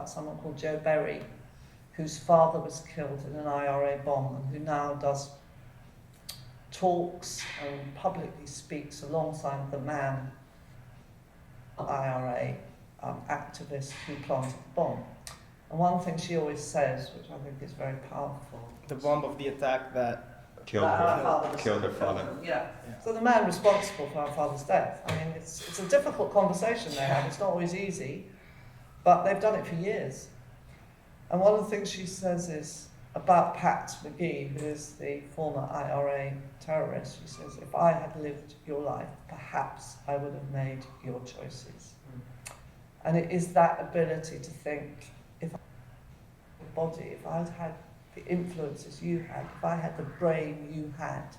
about someone called Joe Berry, whose father was killed in an IRA bomb and who now does talks and publicly speaks alongside the man, IRA activist who planted the bomb. And one thing she always says, which I think is very powerful. The bomb of the attack that Killed her father. Yeah. So the man responsible for our father's death. I mean, it's a difficult conversation they have. It's not always easy, but they've done it for years. And one of the things she says is about Pat McGee, who is the former IRA terrorist. She says, if I had lived your life, perhaps I would have made your choices. And it is that ability to think, if I had a body, if I'd had the influences you had, if I had the brain you had,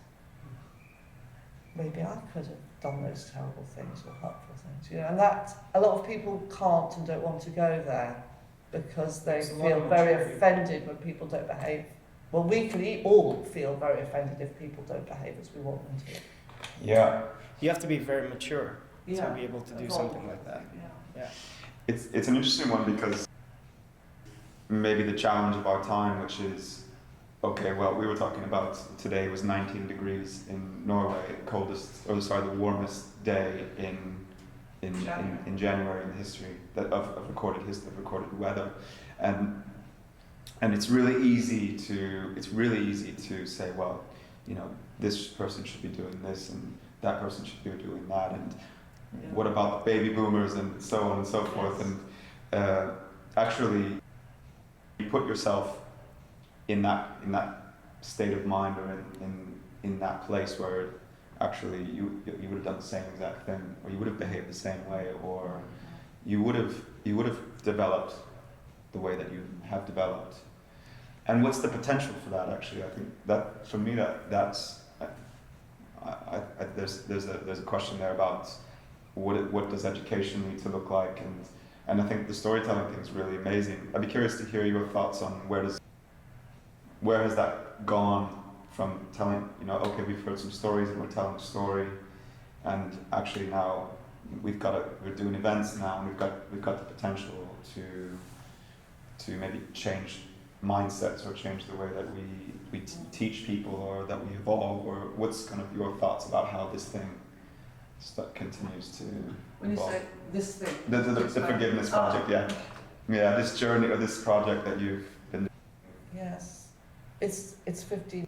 maybe I could have done those terrible things or hurtful things. You know, and that a lot of people can't and don't want to go there because they feel very offended when people don't behave. Well, we can all feel very offended if people don't behave as we want them to. Yeah. You have to be very mature to be able to do something like that. Yeah. It's an interesting one because maybe the challenge of our time, which is, okay, well, we were talking about today was 19 degrees in Norway, the warmest day in January in the history of recorded weather, and it's really easy to say, well, you know, this person should be doing this and that person should be doing that, and what about the baby boomers and so on and so forth, and actually you put yourself in that state of mind or in that place where actually you would have done the same exact thing, or you would have behaved the same way, or you would have developed the way that you have developed. And what's the potential for that? Actually, I think that for me that's there's a question there about what does education need to look like, and I think the storytelling thing is really amazing. I'd be curious to hear your thoughts on where has that gone from telling, you know, okay, we've heard some stories and we're telling a story, and actually now we're doing events now, and we've got the potential to maybe change mindsets or change the way that we teach people or that we evolve, or what's kind of your thoughts about how this thing continues to When evolve? You say this thing? The forgiveness project, yeah, this journey or this project that you've been doing. Yes, it's 15.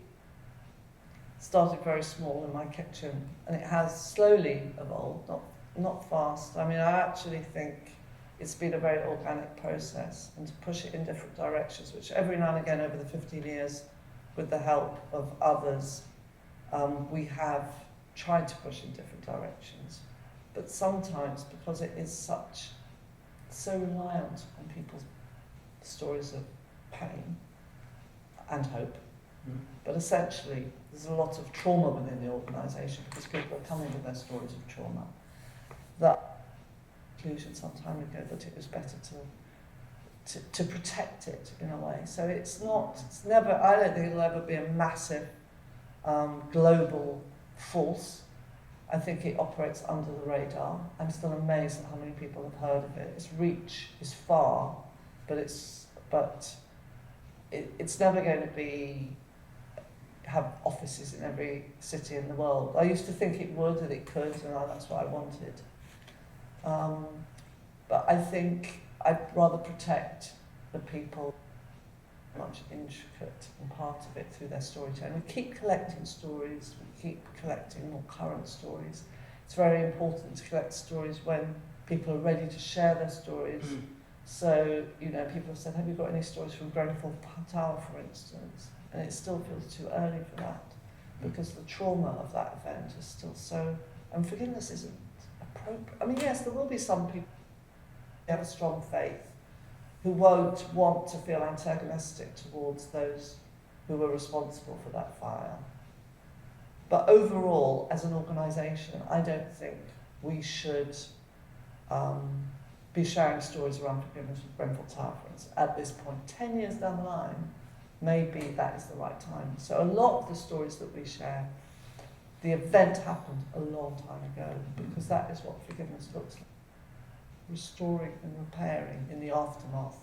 Started very small in my kitchen, and it has slowly evolved, not fast. I mean, I actually think it's been a very organic process, and to push it in different directions, which every now and again over the 15 years, with the help of others, we have tried to push in different directions. But sometimes, because it is so reliant on people's stories of pain and hope, but essentially there's a lot of trauma within the organisation because people are coming with their stories of trauma. That conclusion some time ago that it was better to protect it in a way. So it's never, I don't think it'll ever be a massive global force. I think it operates under the radar. I'm still amazed at how many people have heard of it. Its reach is far, but it's never going to have offices in every city in the world. I used to think it would, and it could, and that's what I wanted. But I think I'd rather protect the people, much intricate and part of it through their storytelling. We keep collecting stories, we keep collecting more current stories. It's very important to collect stories when people are ready to share their stories. So, you know, people have said, have you got any stories from Grenfell Tower, for instance? And it still feels too early for that, because the trauma of that event is still so, and forgiveness isn't appropriate. I mean, yes, there will be some people who have a strong faith who won't want to feel antagonistic towards those who were responsible for that fire. But overall, as an organisation, I don't think we should be sharing stories around forgiveness with Grenfell Tower, for instance, at this point. 10 years down the line, maybe that is the right time. So a lot of the stories that we share, the event happened a long time ago, because that is what forgiveness looks like. Restoring and repairing in the aftermath.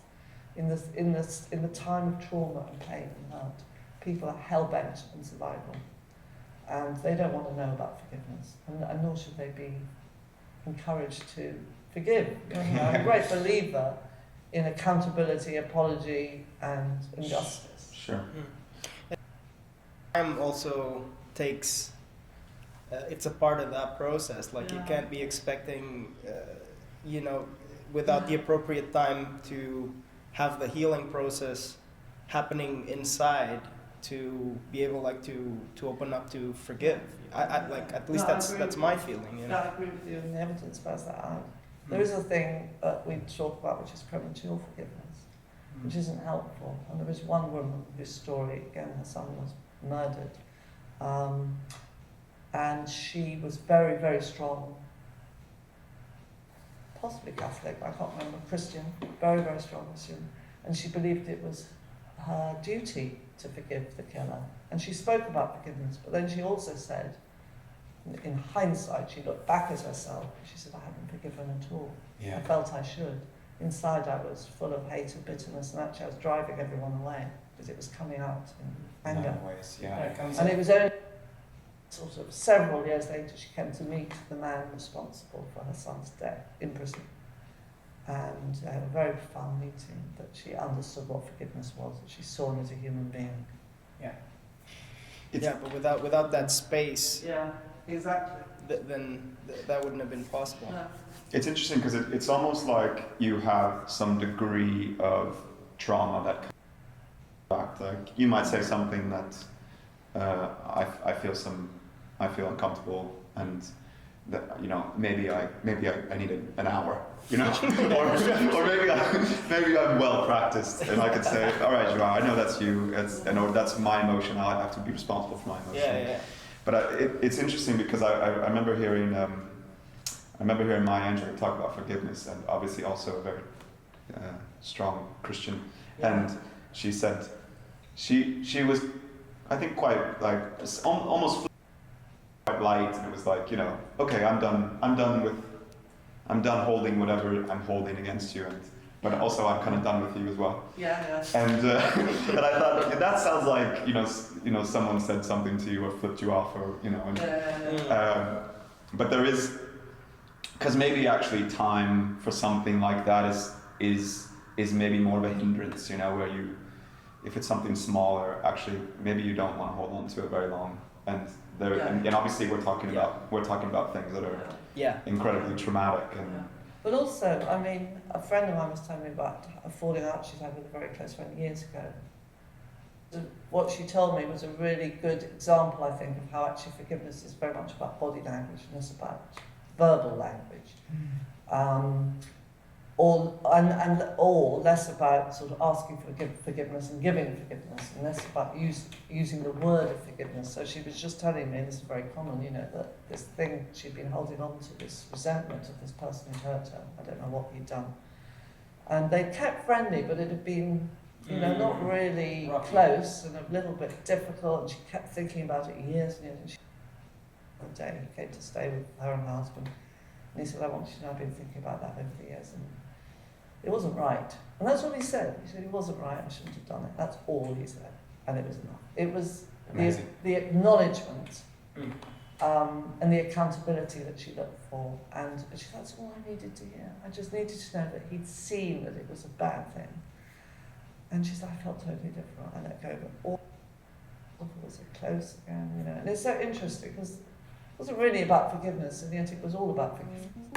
in the time of trauma and pain and hurt, people are hell-bent on survival. And they don't want to know about forgiveness, and nor should they be encouraged to forgive. I'm a great believer in accountability, apology, and injustice. Sure. Time also takes, it's a part of that process. Like you Yeah. can't be expecting, without the appropriate time to have the healing process happening inside to be able to open up to forgive. I like, at least No, I that's agree that's with my you. feeling. Yeah, I agree with you, and the evidence bears that out. There is a thing that we talk about, which is premature forgiveness, which isn't helpful. And there is one woman whose story, again, her son was murdered, and she was very, very strong, possibly Catholic, I can't remember, Christian, very, very strong Christian, and she believed it was her duty to forgive the killer. And she spoke about forgiveness, but then she also said, in hindsight, she looked back at herself, and she said, I haven't forgiven at all. Yeah. I felt I should. Inside I was full of hate and bitterness, and actually I was driving everyone away because it was coming out in anger. Ways, yeah. And it was only sort of several years later she came to meet the man responsible for her son's death in prison. And they had a very profound meeting that she understood what forgiveness was, that she saw him as a human being. Yeah. It's- Yeah, but without that space, Yeah, exactly. then that wouldn't have been possible. No. It's interesting because it's almost like you have some degree of trauma that comes back. Like you might say something that I feel uncomfortable, and that maybe I needed an hour, or maybe I'm well practiced and I could say, all right, Joao, I know that's you, or that's my emotion. I have to be responsible for my emotion. Yeah. But it's interesting because I remember hearing Maya Angelou talk about forgiveness, and obviously also a very strong Christian. Yeah. And she said she was, I think, quite like almost quite light, and it was like, okay, I'm done holding whatever I'm holding against you, but also I'm kind of done with you as well. Yeah. And and I thought that sounds like someone said something to you or flipped you off, or but there is, because maybe actually time for something like that is maybe more of a hindrance, where if it's something smaller, actually maybe you don't want to hold on to it very long, and obviously we're talking about things that are incredibly traumatic and. Yeah. But also, I mean, a friend of mine was telling me about a falling out she's had with a very close friend years ago. What she told me was a really good example, I think, of how actually forgiveness is very much about body language and it's about verbal language. Or less about sort of asking for forgiveness and giving forgiveness, and less about using the word of forgiveness. So she was just telling me, and this is very common, that this thing she'd been holding on to, this resentment of this person who hurt her. I don't know what he'd done. And they kept friendly, but it had been, not really rocky, close and a little bit difficult, and she kept thinking about it years and years. And one day he came to stay with her and her husband, and he said, I want you to know I've been thinking about that over the years, and it wasn't right. And that's what he said. He said it wasn't right, I shouldn't have done it. That's all he said. And it was enough. It was the acknowledgement and the accountability that she looked for. And she said, that's all I needed to hear. I just needed to know that he'd seen that it was a bad thing. And she said, I felt totally different. I let go, but all was close again, And it's so interesting because it wasn't really about forgiveness, and yet it was all about forgiveness.